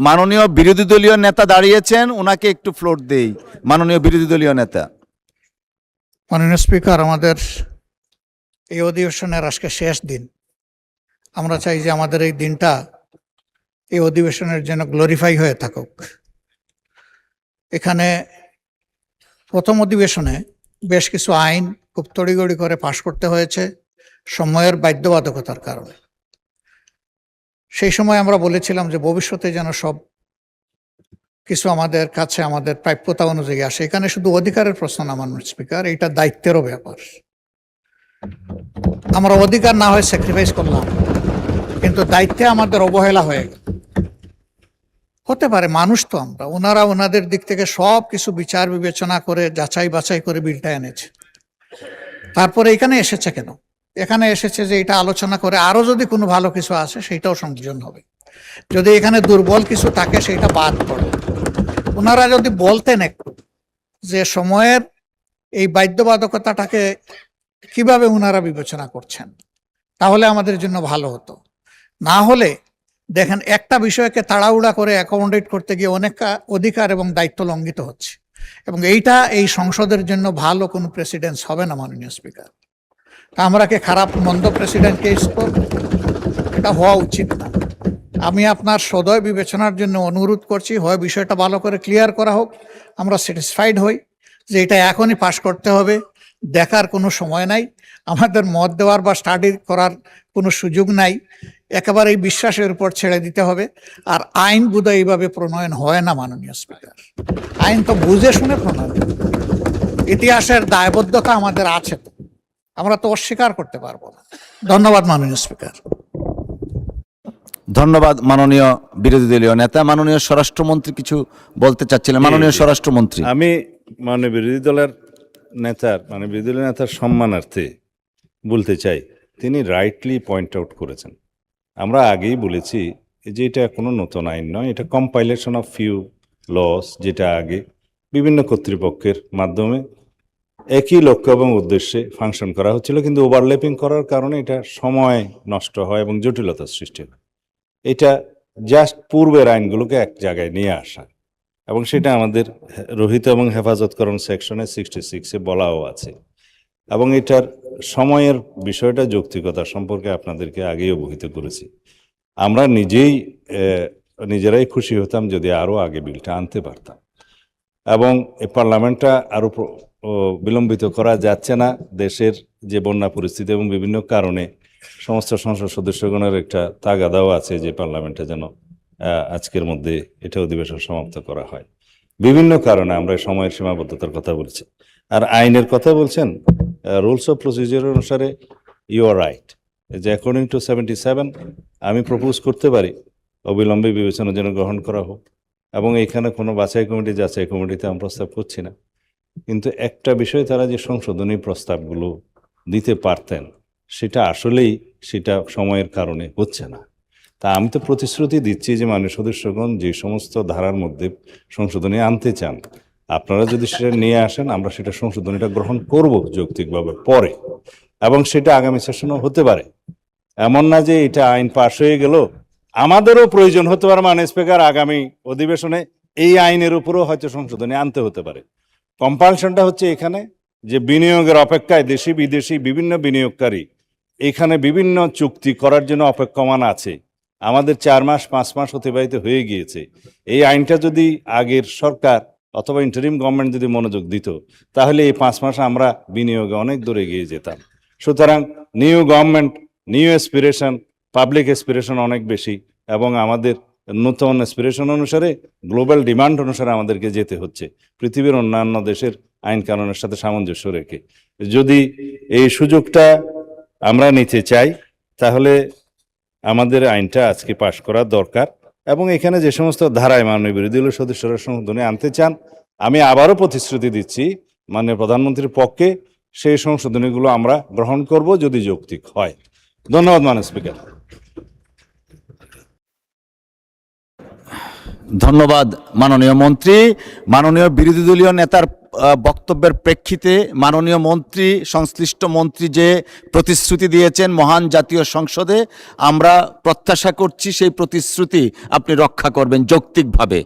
মাননীয় বিরোধী দলীয় নেতা দাঁড়িয়েছেন, ওনাকে একটু ফ্লোর দেই। মাননীয় বিরোধী দলীয় নেতা। মাননীয় স্পিকার, আমাদের এই অধিবেশনের আজকে শেষ দিন। আমরা চাই যে আমাদের এই দিনটা এই অধিবেশনের জন্য গ্লোরিফাই হয়ে থাকুক। এখানে প্রথম অধিবেশনে বেশ কিছু আইন খুব তড়িগড়ি করে পাশ করতে হয়েছে সময়ের বাধ্যবাধকতার কারণে। সেই সময় আমরা বলেছিলাম যে ভবিষ্যতে যেন সব কিছু আমাদের কাছে আমাদের প্রাপ্যতা অনুযায়ী আসে। এখানে শুধু অধিকারের প্রশ্ন না মাননীয় স্পিকার, এটা দায়িত্বেরও ব্যাপার। আমরা অধিকার না হয় স্যাক্রিফাইস করলাম, কিন্তু দায়িত্বে আমাদের অবহেলা হয়ে গেল। হতে পারে, মানুষ তো আমরা, ওনারা ওনাদের দিক থেকে সব কিছু বিচার বিবেচনা করে যাচাই বাছাই করে বিলটা এনেছে। তারপরে এখানে এসেছে কেন? এখানে এসেছে যে এটা আলোচনা করে আরো যদি কোনো ভালো কিছু আসে সেটাও সংযোজন হবে, যদি এখানে দুর্বল কিছু থাকে সেটা বাদ পড়ে। ওনারা যদি বলতেন একটু যে সময়ের এই বাধ্যবাধকতাটাকে কিভাবে ওনারা বিবেচনা করছেন, তাহলে আমাদের জন্য ভালো হতো। না হলে দেখেন, একটা বিষয়কে তাড়াহুড়া করে অ্যাকোমোডেট করতে গিয়ে অনেক অধিকার এবং দায়িত্ব লঙ্ঘিত হচ্ছে, এবং এইটা এই সংসদের জন্য ভালো কোনো প্রেসিডেন্স হবে না মাননীয় স্পিকার। তা আমরা কি খারাপ মন্দ প্রেসিডেন্ট কেস করব? এটা হওয়া উচিত না। আমি আপনার সদয় বিবেচনার জন্য অনুরোধ করছি, হয় বিষয়টা ভালো করে ক্লিয়ার করা হোক, আমরা স্যাটিসফাইড হই যে এটা এখনই পাশ করতে হবে, দেখার কোনো সময় নাই, আমাদের মত দেওয়ার বা স্টাডি করার কোনো সুযোগ নাই, একেবারে এই বিশ্বাসের উপর ছেড়ে দিতে হবে। আর আইন বোধহয় এইভাবে প্রণয়ন হয় না মাননীয় স্পিকার। আইন তো বুঝে শুনে প্রণয়ন, ইতিহাসের দায়বদ্ধতা আমাদের আছে, তো আমরা তো অস্বীকার করতে পারবো না। ধন্যবাদ মাননীয় স্পিকার। ধন্যবাদ মাননীয় বিরোধী দলীয় নেতা। মাননীয় স্বরাষ্ট্রমন্ত্রী কিছু বলতে চাচ্ছিলেন। মাননীয় স্বরাষ্ট্রমন্ত্রী। আমি মাননীয় বিরোধী দলের বিরোধী দলের নেতার সম্মানার্থে বলতে চাই, তিনি রাইটলি পয়েন্ট আউট করেছেন। আমরা আগেই বলেছি যে এটা কোনো নতুন আইন নয়, এটা কম্পাইলেশন অফ ফিউ লস, যেটা আগে বিভিন্ন কর্তৃপক্ষের মাধ্যমে একই লক্ষ্য এবং উদ্দেশ্যে ফাংশন করা হচ্ছিল, কিন্তু ওভারল্যাপিং করার কারণে এটা সময় নষ্ট হয় এবং জটিলতার সৃষ্টি হয়। এটা জাস্ট পূর্বের আইনগুলোকে এক জায়গায় নিয়ে আসা, এবং সেটা আমাদের রহিত এবং হেফাজতকরণ সেকশনে 66-এ বলাও আছে। এবং এটার সময়ের বিষয়টা, যৌক্তিকতা সম্পর্কে আপনাদেরকে আগেই অবহিত করেছি। আমরা নিজেরাই খুশি হতাম যদি আরও আগে বিলটা আনতে পারতাম, এবং এই পার্লামেন্টটা আরও বিলম্বিত করা যাচ্ছে না। দেশের যে বন্যা পরিস্থিতি এবং বিভিন্ন কারণে সমস্ত সংসদ সদস্যগণের একটা তাগাদাও আছে যে পার্লামেন্টে যেন আজকের মধ্যে এটা অধিবেশন সমাপ্ত করা হয়। বিভিন্ন কারণে আমরা সময়ের সীমাবদ্ধতার কথা বলছি। আর আইনের কথা বলছেন, রুলস অফ প্রসিজিওর অনুসারে ইউ আর রাইট, যে অ্যাকর্ডিং টু 77 আমি প্রপোজ করতে পারি অবিলম্বে বিবেচনার জন্য গ্রহণ করা হোক, এবং এখানে কোনো বাছাই কমিটি যাচাই কমিটিতে আমি প্রস্তাব করছি না। কিন্তু একটা বিষয়, তারা যে সংশোধনী প্রস্তাবগুলো দিতে পারতেন সেটা সময়ের কারণে হচ্ছে না। তা আমি তো প্রতিশ্রুতি দিচ্ছি যে মাননীয় সদস্যগণ যে সমস্ত ধারার মধ্যে সংশোধনী আনতে চান, আপনারা যদি সেটা নিয়ে আসেন, আমরা সেটা সংশোধনীটা গ্রহণ করব যৌক্তিকভাবে পরে, এবং সেটা আগামী সেশনও হতে পারে। এমন না যে এটা আইন পাশ হয়ে গেল, আমাদেরও প্রয়োজন হতে পারে মাননীয় স্পিকার, আগামী অধিবেশনে এই আইনের উপরও হয়তো সংশোধনী আনতে হতে পারে। কম্পালশনটা হচ্ছে এখানে যে বিনিয়োগের অপেক্ষায় দেশি বিদেশি বিভিন্ন বিনিয়োগকারী এখানে বিভিন্ন চুক্তি করার জন্য অপেক্ষমান আছে। আমাদের 4 মাস 5 মাস অতিবাহিত হয়ে গিয়েছে। এই আইনটা যদি আগের সরকার অথবা ইন্টারিম গভর্নমেন্ট যদি মনোযোগ দিত, তাহলে এই 5 মাস আমরা বিনিয়োগে অনেক দূরে এগিয়ে যেতাম। সুতরাং new government, new aspiration, public aspiration অনেক বেশি, এবং আমাদের নতুন এসপিরেশন অনুসারে, গ্লোবাল ডিমান্ড অনুসারে আমাদেরকে যেতে হচ্ছে, পৃথিবীর অন্যান্য দেশের আইন কানুনের সাথে সামঞ্জস্য রেখে। যদি এই সুযোগটা আমরা নিতে চাই, তাহলে আমাদের আইনটা আজকে পাশ করা দরকার। এবং এখানে যে সমস্ত ধারায় মাননীয় বিরোধী দলীয় সদস্যরা সংশোধনী আনতে চান, আমি আবারও প্রতিশ্রুতি দিচ্ছি মাননীয় প্রধানমন্ত্রীর পক্ষে, সেই সংশোধনীগুলো আমরা গ্রহণ করব যদি যৌক্তিক হয়। ধন্যবাদ মাননীয় স্পিকার। ধন্যবাদ মাননীয় মন্ত্রী। মাননীয় বিরোধী দলীয় নেতার বক্তব্যের প্রেক্ষিতে মাননীয় মন্ত্রী, সংশ্লিষ্ট মন্ত্রী যে প্রতিশ্রুতি দিয়েছেন মহান জাতীয় সংসদে, আমরা প্রত্যাশা করছি সেই প্রতিশ্রুতি আপনি রক্ষা করবেন যৌক্তিকভাবে।